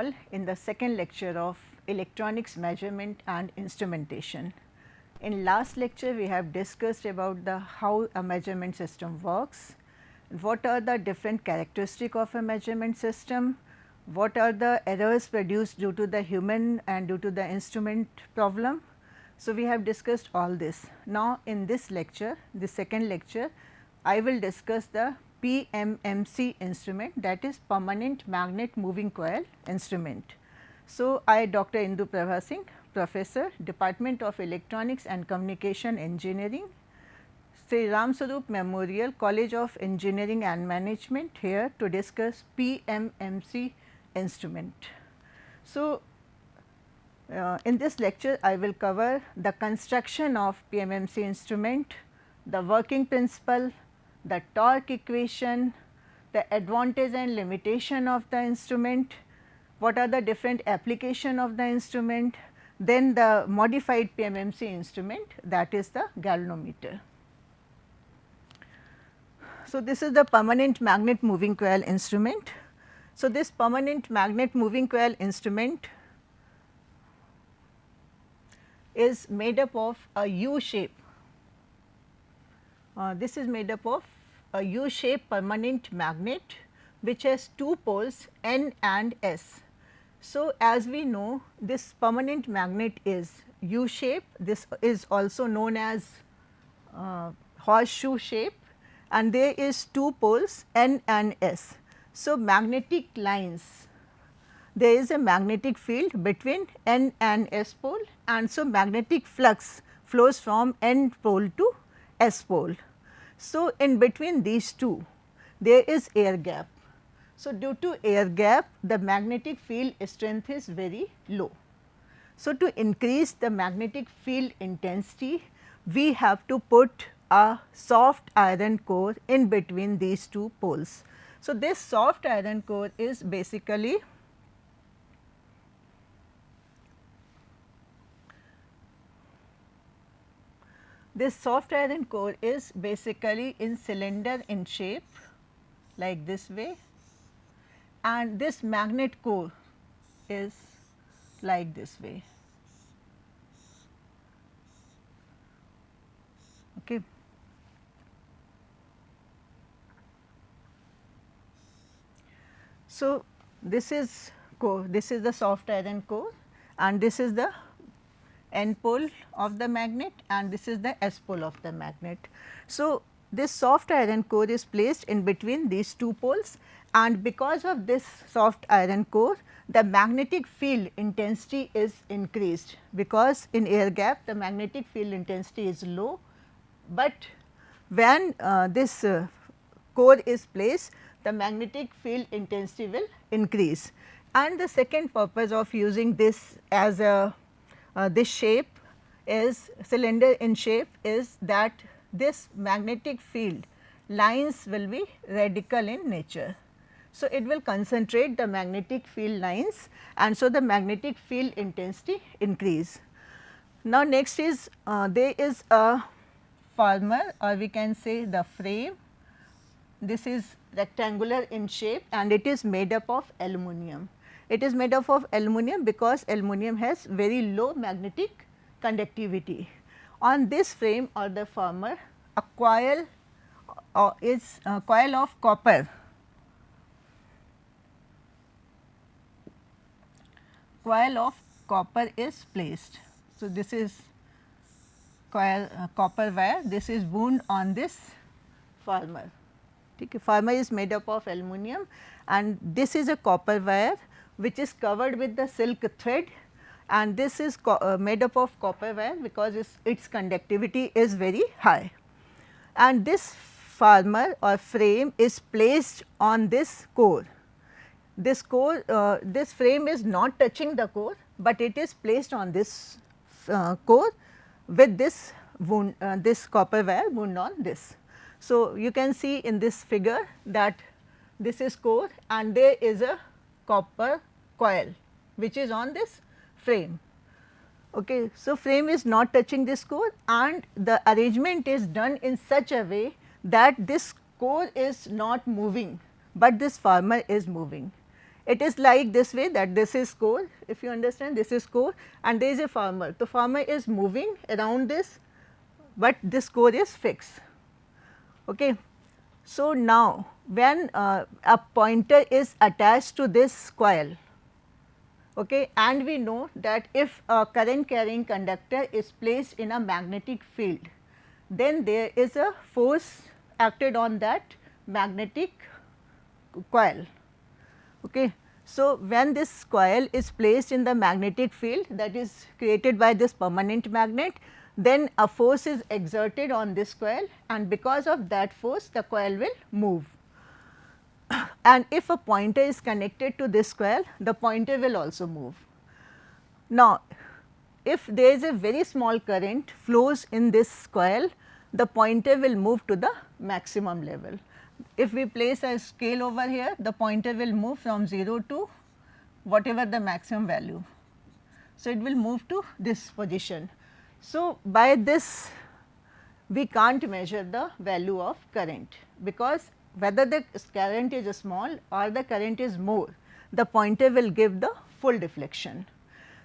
all in the second lecture of electronics measurement and instrumentation. In last lecture we have discussed about the how a measurement system works, what are the different characteristics of a measurement system, what are the errors produced due to the human and due to the instrument problem. So, we have discussed all this. Now, in this lecture, the second lecture, I will discuss the Pmmc instrument, that is permanent magnet moving coil instrument. So, I Dr. Indu Prabha Singh, Professor, Department of Electronics and Communication Engineering, Sri Ram Swarup Memorial College of Engineering and Management, here to discuss Pmmc instrument. So, in this lecture I will cover the construction of Pmmc instrument, the working principle, the torque equation, the advantage and limitation of the instrument, what are the different application of the instrument, then the modified Pmmc instrument, that is the galvanometer. So, this is the permanent magnet moving coil instrument. So, this permanent magnet moving coil instrument is made up of a U shape. This is made up of a U shape permanent magnet which has two poles N and S. So, as we know, this permanent magnet is U shape, this is also known as horseshoe shape, and there is two poles N and S. So, magnetic lines, there is a magnetic field between N and S pole, and so magnetic flux flows from N pole to S pole. So, in between these two there is air gap. So, due to air gap the magnetic field strength is very low. So, to increase the magnetic field intensity we have to put a soft iron core in between these two poles. So, this soft iron core is basically in cylinder in shape like this way, and this magnet core is like this way. Okay. So, this is core, this is the soft iron core, and this is the N pole of the magnet, and this is the S pole of the magnet. So, this soft iron core is placed in between these two poles, and because of this soft iron core the magnetic field intensity is increased, because in air gap the magnetic field intensity is low, but when this core is placed the magnetic field intensity will increase. And the second purpose of using this as a this shape is cylinder in shape is that this magnetic field lines will be radical in nature. So, it will concentrate the magnetic field lines, and so the magnetic field intensity increase. Now, next is there is a former, or we can say the frame. This is rectangular in shape and it is made up of aluminum. It is made up of aluminum because aluminum has very low magnetic conductivity. On this frame or the former, a coil is a coil of copper. Coil of copper is placed. So, this is coil copper wire, this is wound on this former. Former is made up of aluminum, and this is a copper wire which is covered with the silk thread, and this is made up of copper wire because its conductivity is very high. And this former or frame is placed on this core. This core, this frame is not touching the core, but it is placed on this core with this wound, this copper wire wound on this. So, you can see in this figure that this is core and there is a copper coil which is on this frame. Okay. So, frame is not touching this core and the arrangement is done in such a way that this core is not moving, but this former is moving. it is like this way, that this is core, if you understand, this is core and there is a farmer. The farmer is moving around this, but this core is fixed. Okay. So, now when a pointer is attached to this coil, okay, and we know that if a current carrying conductor is placed in a magnetic field, then there is a force acted on that magnetic coil. Okay. So, when this coil is placed in the magnetic field that is created by this permanent magnet, then a force is exerted on this coil, and because of that force the coil will move. And if a pointer is connected to this coil, the pointer will also move. Now, if there is a very small current flows in this coil, the pointer will move to the maximum level. If we place a scale over here, the pointer will move from 0 to whatever the maximum value. So, it will move to this position. So, by this we can't measure the value of current, because whether the current is small or the current is more, the pointer will give the full deflection.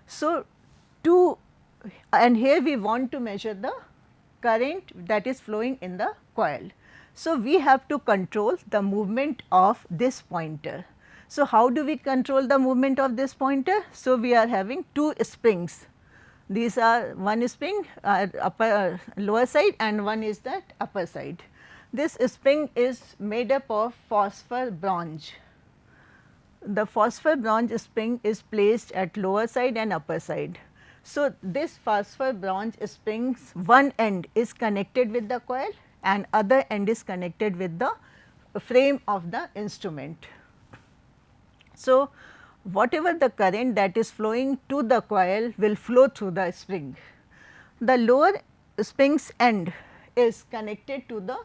So, and here we want to measure the current that is flowing in the coil. So, we have to control the movement of this pointer. So, how do we control the movement of this pointer? So, we are having two springs. These are one spring lower side and one is that upper side. This spring is made up of phosphor bronze. The phosphor bronze spring is placed at lower side and upper side. So, this phosphor bronze springs one end is connected with the coil and other end is connected with the frame of the instrument. So, whatever the current that is flowing to the coil will flow through the spring. The lower spring's end is connected to the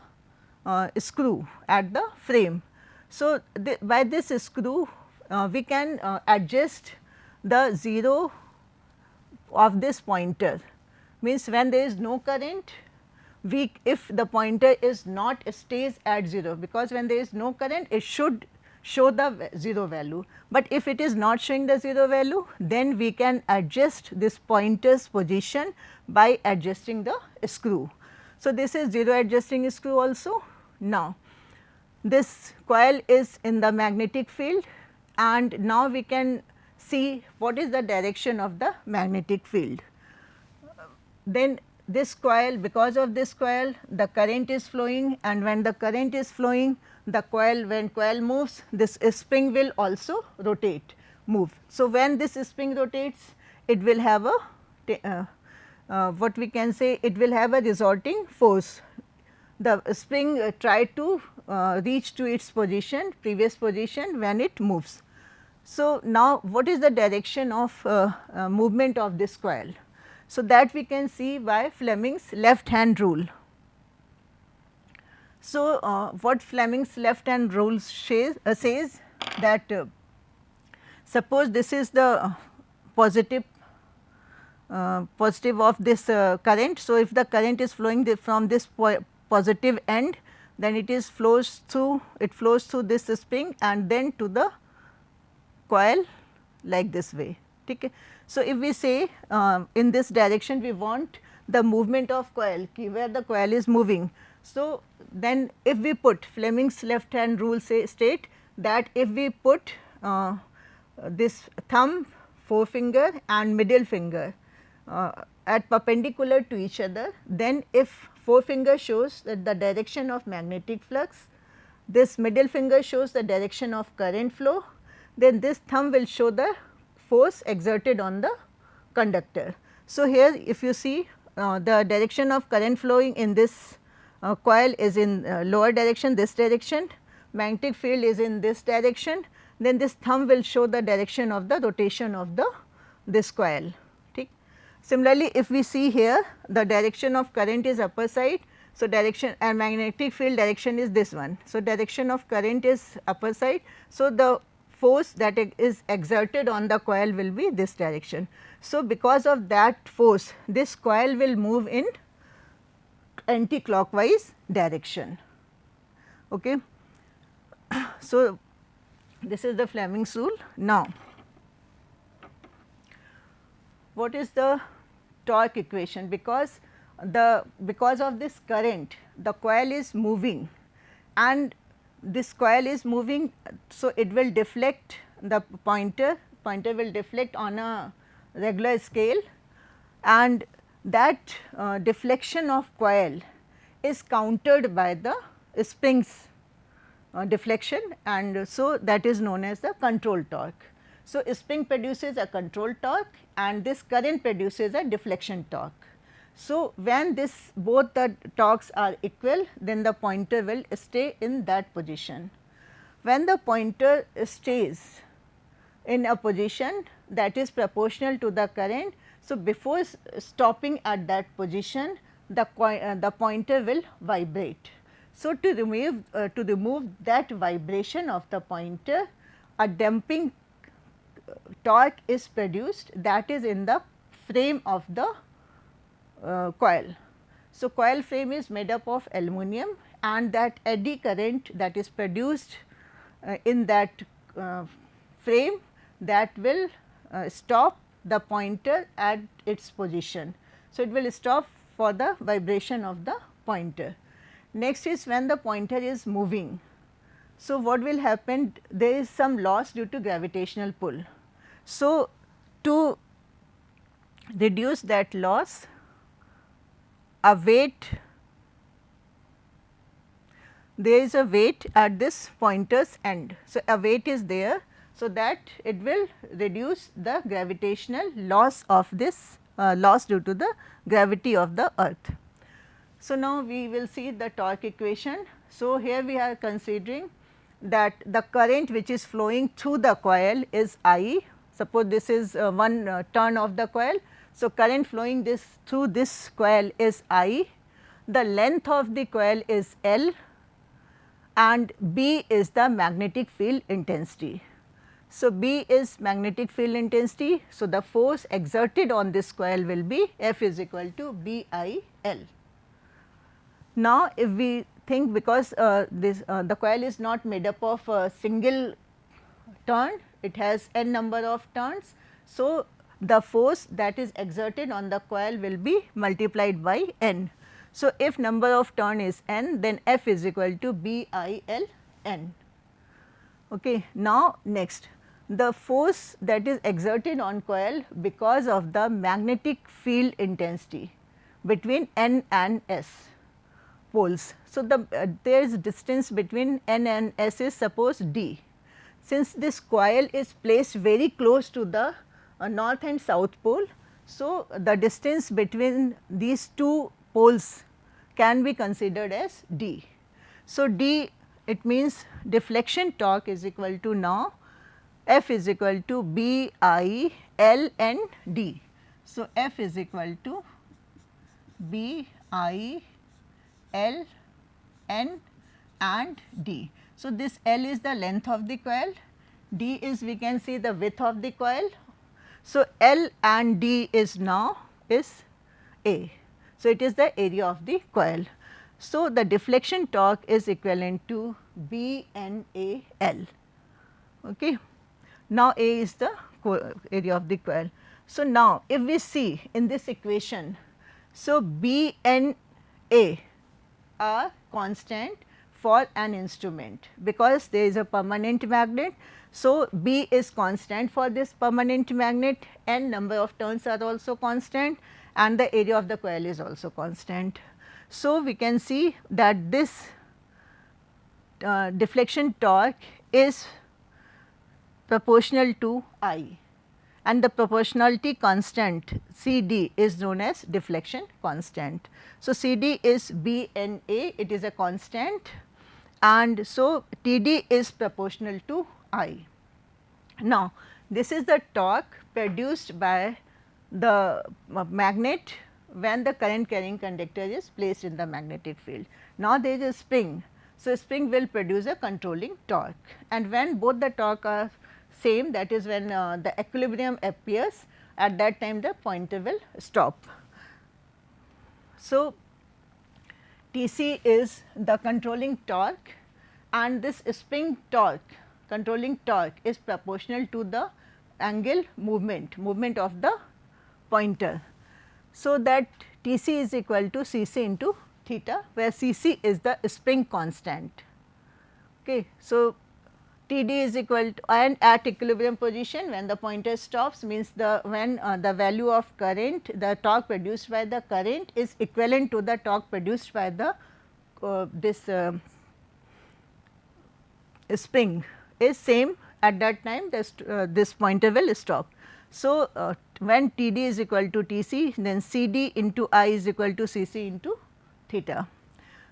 screw at the frame. So, by this screw we can adjust the 0 of this pointer, means when there is no current, if the pointer is not stays at 0, because when there is no current it should show the 0 value, but if it is not showing the 0 value, then we can adjust this pointer's position by adjusting the screw. So, this is 0 adjusting screw also. Now, this coil is in the magnetic field, and now we can see what is the direction of the magnetic field. Then this coil, because of this coil the current is flowing, and when the current is flowing, the coil, when coil moves, this spring will also rotate, move. So, when this spring rotates, it will have a what we can say, it will have a resulting force. The spring try to reach to its position, previous position when it moves. So, now what is the direction of movement of this coil? So, that we can see by Fleming's left hand rule. So, what Fleming's left hand rule says that suppose this is the positive of this current. So, if the current is flowing from this positive end, then it flows through this spring and then to the coil like this way. Okay. So, if we say in this direction we want the movement of coil, where the coil is moving. So, then if we put Fleming's left hand rule state that if we put this thumb, forefinger and middle finger at perpendicular to each other, then if forefinger shows that the direction of magnetic flux, this middle finger shows the direction of current flow, then this thumb will show the force exerted on the conductor. So, here if you see the direction of current flowing in this coil is in lower direction, this direction, magnetic field is in this direction, then this thumb will show the direction of the rotation of this coil. Okay. Similarly, if we see here the direction of current is upper side, so direction and magnetic field direction is this one. So, direction of current is upper side. So, the force that is exerted on the coil will be this direction. So, because of that force, this coil will move in anti-clockwise direction. Okay. So, This is the Fleming's rule. Now, what is the torque equation? Because of this current, the coil is moving, and this coil is moving, so it will deflect the pointer will deflect on a regular scale, and that deflection of coil is countered by the springs deflection, and so that is known as the control torque. So, spring produces a control torque and this current produces a deflection torque. So, when this both the torques are equal, then the pointer will stay in that position. When the pointer stays in a position that is proportional to the current, so before stopping at that position, the pointer will vibrate. So, to remove that vibration of the pointer, a damping torque is produced, that is in the frame of the coil. So, coil frame is made up of aluminum, and that eddy current that is produced in that frame, that will stop the pointer at its position. So, it will stop for the vibration of the pointer. Next is when the pointer is moving. So, what will happen? There is some loss due to gravitational pull. So, to reduce that loss, a weight, there is a weight at this pointer's end. So, a weight is there, so that it will reduce the gravitational loss of this loss due to the gravity of the earth. So, now we will see the torque equation. So, here we are considering that the current which is flowing through the coil is I. Suppose this is one turn of the coil. So, current flowing through this coil is I, the length of the coil is L, and B is the magnetic field intensity. So, B is magnetic field intensity. So, the force exerted on this coil will be F is equal to B I L. Now, if we think, because the coil is not made up of a single turn, it has n number of turns. So, the force that is exerted on the coil will be multiplied by n. So, if number of turn is n, then F is equal to B I L n. Okay. Now, next, the force that is exerted on coil because of the magnetic field intensity between n and s poles. So, there is distance between n and s is suppose d. Since this coil is placed very close to the north and south pole, so the distance between these two poles can be considered as d. So, d, it means deflection torque is equal to, now F is equal to B I L and d. So, F is equal to B I L N and d. So, this L is the length of the coil, d is, we can see, the width of the coil. So, L and d is now is A. So, it is the area of the coil. So, the deflection torque is equivalent to B N A L. Okay. Now, A is the area of the coil. So, now if we see in this equation, so B N A are constant for an instrument, because there is a permanent magnet. So, B is constant for this permanent magnet, n number of turns are also constant, and the area of the coil is also constant. So, we can see that this deflection torque is proportional to I, and the proportionality constant C D is known as deflection constant. So, C D is B N A, it is a constant, and so T D is proportional to I. Now, this is the torque produced by the magnet when the current carrying conductor is placed in the magnetic field. Now, there is a spring. So, spring will produce a controlling torque, and when both the torque are same, that is when the equilibrium appears, at that time the pointer will stop. So, T C is the controlling torque, and this spring torque controlling torque is proportional to the angle movement of the pointer. So, that Tc is equal to Cc into theta, where Cc is the spring constant. Okay. So, Td is equal to, and at equilibrium position when the pointer stops means the when the value of current, the torque produced by the current is equivalent to the torque produced by the this spring is same, at that time this pointer will stop. So, when Td is equal to Tc, then Cd into I is equal to Cc into theta.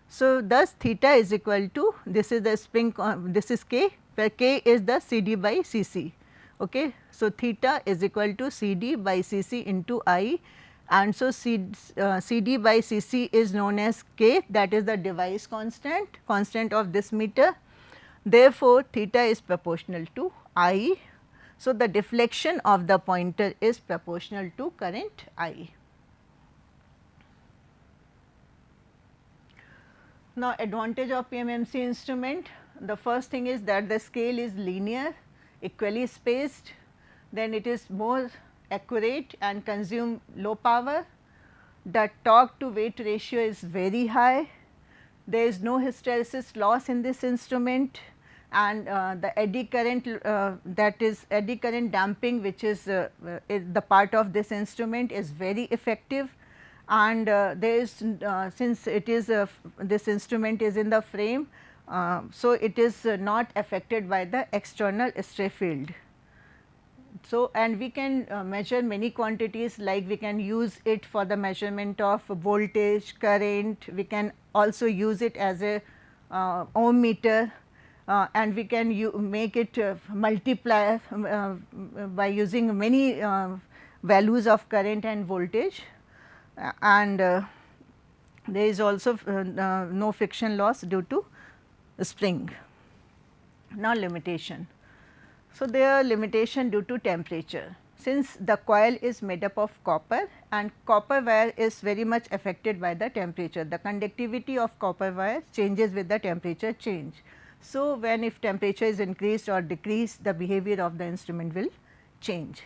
So, thus theta is equal to, this is the spring, this is k, where k is the Cd by Cc. Okay. So, theta is equal to Cd by Cc into I, and so Cd by Cc is known as k, that is the device constant of this meter. Therefore, theta is proportional to I. So, the deflection of the pointer is proportional to current I. Now, advantage of Pmmc instrument, the first thing is that the scale is linear, equally spaced, then it is more accurate and consume low power. The torque to weight ratio is very high, there is no hysteresis loss in this instrument, and the eddy current that is eddy current damping, which is the part of this instrument, is very effective. And there is since it is this instrument is in the frame, so it is not affected by the external stray field. So, and we can measure many quantities, like we can use it for the measurement of voltage, current, we can also use it as a ohm meter, and we can make it multiplier by using many values of current and voltage, and there is also no friction loss due to spring. Now, limitation. So, there are limitation due to temperature. Since the coil is made up of copper, and copper wire is very much affected by the temperature, the conductivity of copper wire changes with the temperature change. So, when if temperature is increased or decreased, the behavior of the instrument will change.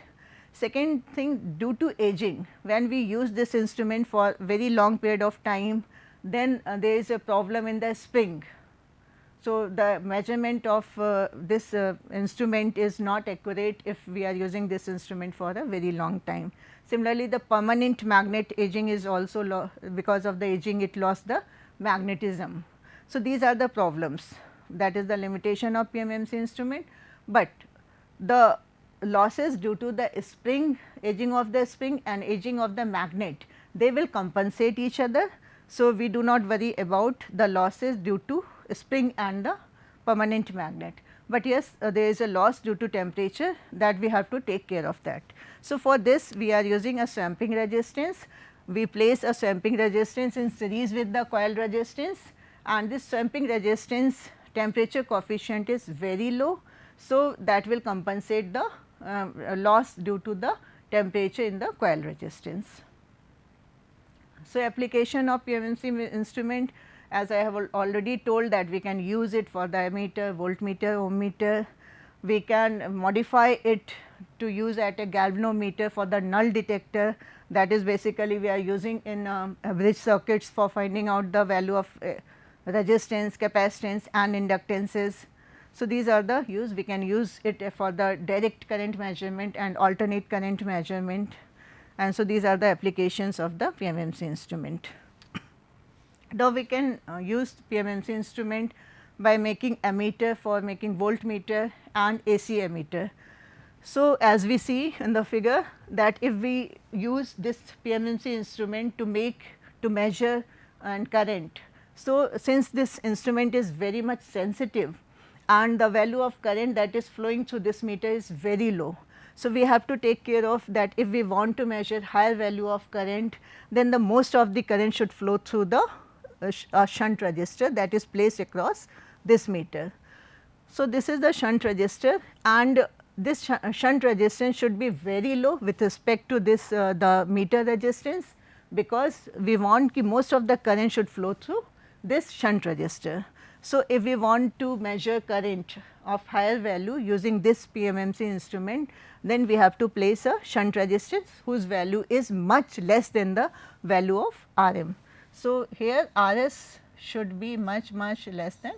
Second thing, due to aging, when we use this instrument for very long period of time, then there is a problem in the spring. So, the measurement of this instrument is not accurate if we are using this instrument for a very long time. Similarly, the permanent magnet aging is also because of the aging it lost the magnetism. So, these are the problems, that is the limitation of Pmmc instrument, but the losses due to the spring, aging of the spring and aging of the magnet, they will compensate each other. So, we do not worry about the losses due to spring and the permanent magnet, but yes, there is a loss due to temperature, that we have to take care of that. So, for this we are using a swamping resistance. We place a swamping resistance in series with the coil resistance, and this swamping resistance temperature coefficient is very low. So, that will compensate the loss due to the temperature in the coil resistance. So, application of Pmmc instrument, as I have already told, that we can use it for the ammeter, voltmeter, ohm meter. We can modify it to use at a galvanometer for the null detector, that is basically we are using in bridge circuits for finding out the value of resistance, capacitance and inductances. So, these are the use, we can use it for the direct current measurement and alternate current measurement, and so these are the applications of the Pmmc instrument. Now, we can use Pmmc instrument by making ammeter for making voltmeter and AC ammeter. So, as we see in the figure, that if we use this Pmmc instrument to measure and current, so since this instrument is very much sensitive and the value of current that is flowing through this meter is very low. So, we have to take care of that. If we want to measure higher value of current, then the most of the current should flow through the shunt resistor that is placed across this meter. So, this is the shunt resistor, and this shunt resistance should be very low with respect to this the meter resistance, because we want most of the current should flow through this shunt resistor. So, if we want to measure current of higher value using this PMMC instrument, then we have to place a shunt resistance whose value is much less than the value of Rm. So, here Rs should be much less than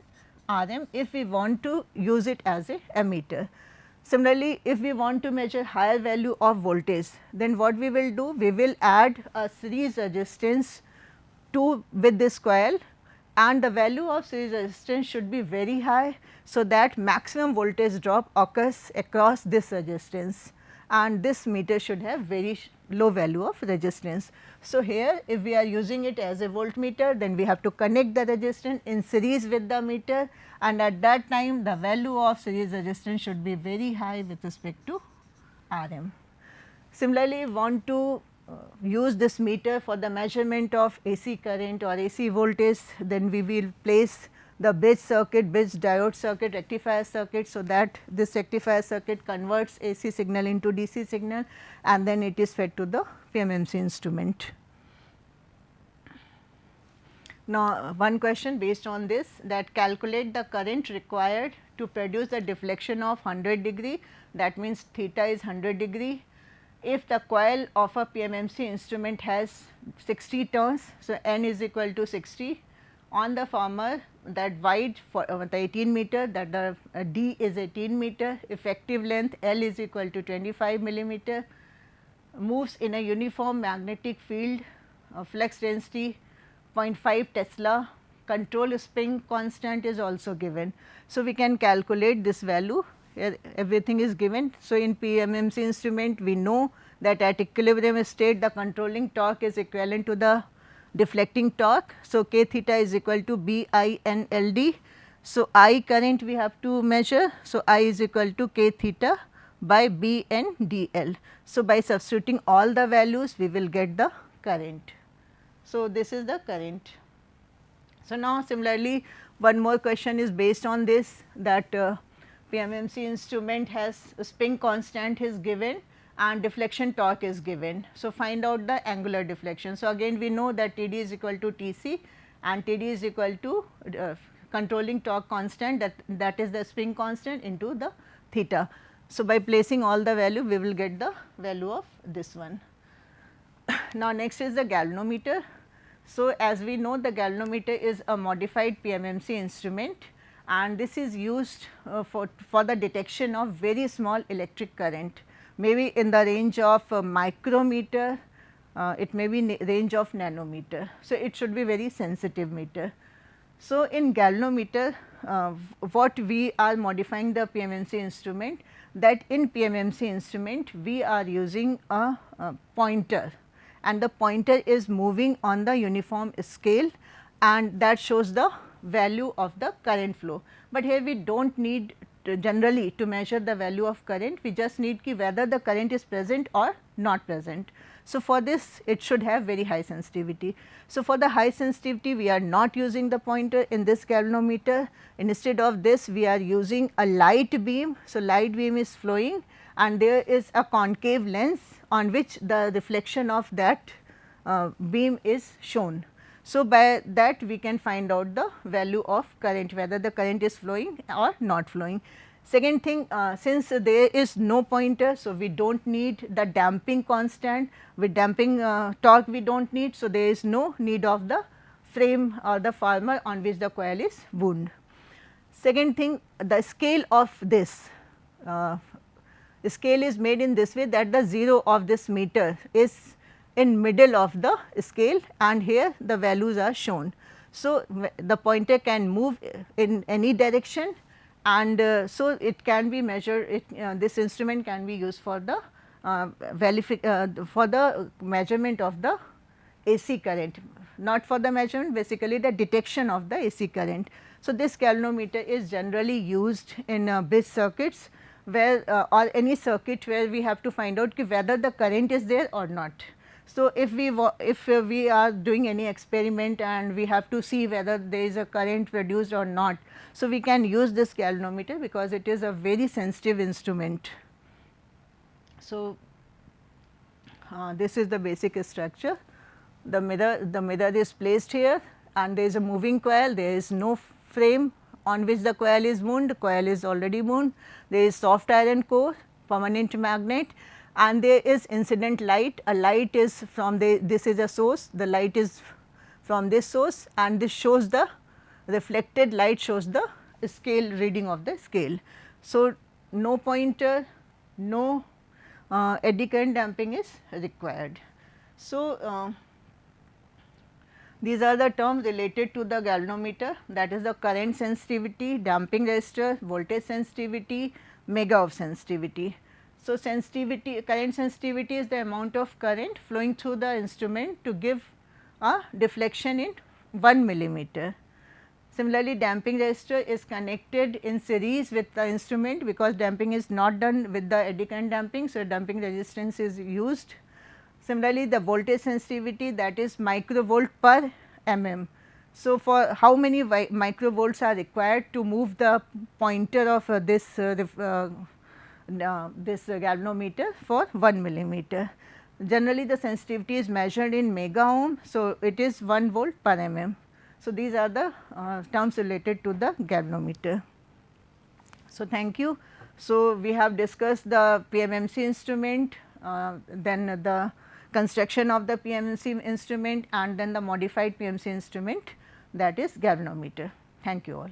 Rm if we want to use it as a ammeter. Similarly, if we want to measure higher value of voltage, then what we will do? We will add a series resistance to with this coil, and the value of series resistance should be very high. So, that maximum voltage drop occurs across this resistance, and this meter should have very low value of resistance. So, here if we are using it as a voltmeter, then we have to connect the resistance in series with the meter, and at that time the value of series resistance should be very high with respect to Rm. Similarly, want to use this meter for the measurement of AC current or AC voltage, then we will place the bridge circuit, bridge diode circuit, rectifier circuit, so that this rectifier circuit converts AC signal into DC signal, and then it is fed to the PMMC instrument. Now, one question based on this, that calculate the current required to produce the deflection of 100 degree, that means theta is 100 degree. If the coil of a PMMC instrument has 60 turns, so n is equal to 60. On the former, that wide for the 18 meter, that the d is 18 meter, effective length L is equal to 25 millimeter, moves in a uniform magnetic field, flux density 0.5 Tesla, control spring constant is also given. So, we can calculate this value, everything is given. So, in PMMC instrument we know that at equilibrium state the controlling torque is equivalent to the deflecting torque. So, k theta is equal to B I N L D. So, I current we have to measure. So, I is equal to k theta by B N D L. So, by substituting all the values we will get the current. So, this is the current. So, now similarly one more question is based on this, that PMMC instrument has spring constant is given and deflection torque is given. So, find out the angular deflection. So, again we know that T d is equal to T c and T d is equal to controlling torque constant, that is the spring constant into the theta. So, by placing all the value we will get the value of this one. Now, next is the galvanometer. So, as we know, the galvanometer is a modified PMMC instrument, and this is used for the detection of very small electric current, maybe in the range of micrometer, it may be in range of nanometer. So, it should be very sensitive meter. So, in galvanometer what we are modifying the PMMC instrument, that in PMMC instrument we are using a pointer, and the pointer is moving on the uniform scale, and that shows the value of the current flow. But here we do not need generally to measure the value of current, we just need ki whether the current is present or not present. So, for this it should have very high sensitivity. So, for the high sensitivity we are not using the pointer in this galvanometer, instead of this we are using a light beam. So, light beam is flowing and there is a concave lens on which the reflection of that beam is shown. So, by that we can find out the value of current, whether the current is flowing or not flowing. Second thing, since there is no pointer, so we do not need the damping constant, with damping torque we do not need. So, there is no need of the frame or the former on which the coil is wound. Second thing, the scale of this scale is made in this way, that the 0 of this meter is in middle of the scale and here the values are shown. So, the pointer can move in any direction, and so it can be measured, this instrument can be used for the measurement of the AC current, not for the measurement, basically the detection of the AC current. So, this galvanometer is generally used in bridge circuits where or any circuit where we have to find out whether the current is there or not. So, if we are doing any experiment and we have to see whether there is a current produced or not, so we can use this galvanometer because it is a very sensitive instrument. So, this is the basic structure. The mirror is placed here and there is a moving coil, there is no frame on which the coil is wound, the coil is already wound. There is soft iron core, permanent magnet, and there is incident light. A light is from this is a source, the light is from this source, and this shows the reflected light shows the scale reading of the scale. So, no pointer, no eddy current damping is required. So, these are the terms related to the galvanometer, that is the current sensitivity, damping resistor, voltage sensitivity, mega of sensitivity. So, sensitivity, current sensitivity is the amount of current flowing through the instrument to give a deflection in 1 millimeter. Similarly, damping resistor is connected in series with the instrument, because damping is not done with the eddy current damping. So, damping resistance is used. Similarly, the voltage sensitivity, that is microvolt per mm. So, for how many microvolts are required to move the pointer of this galvanometer for 1 millimeter. Generally, the sensitivity is measured in mega ohm. So, it is 1 volt per mm. So, these are the terms related to the galvanometer. So, thank you. So, we have discussed the Pmmc instrument, then the construction of the Pmc instrument, and then the modified Pmc instrument, that is galvanometer. Thank you all.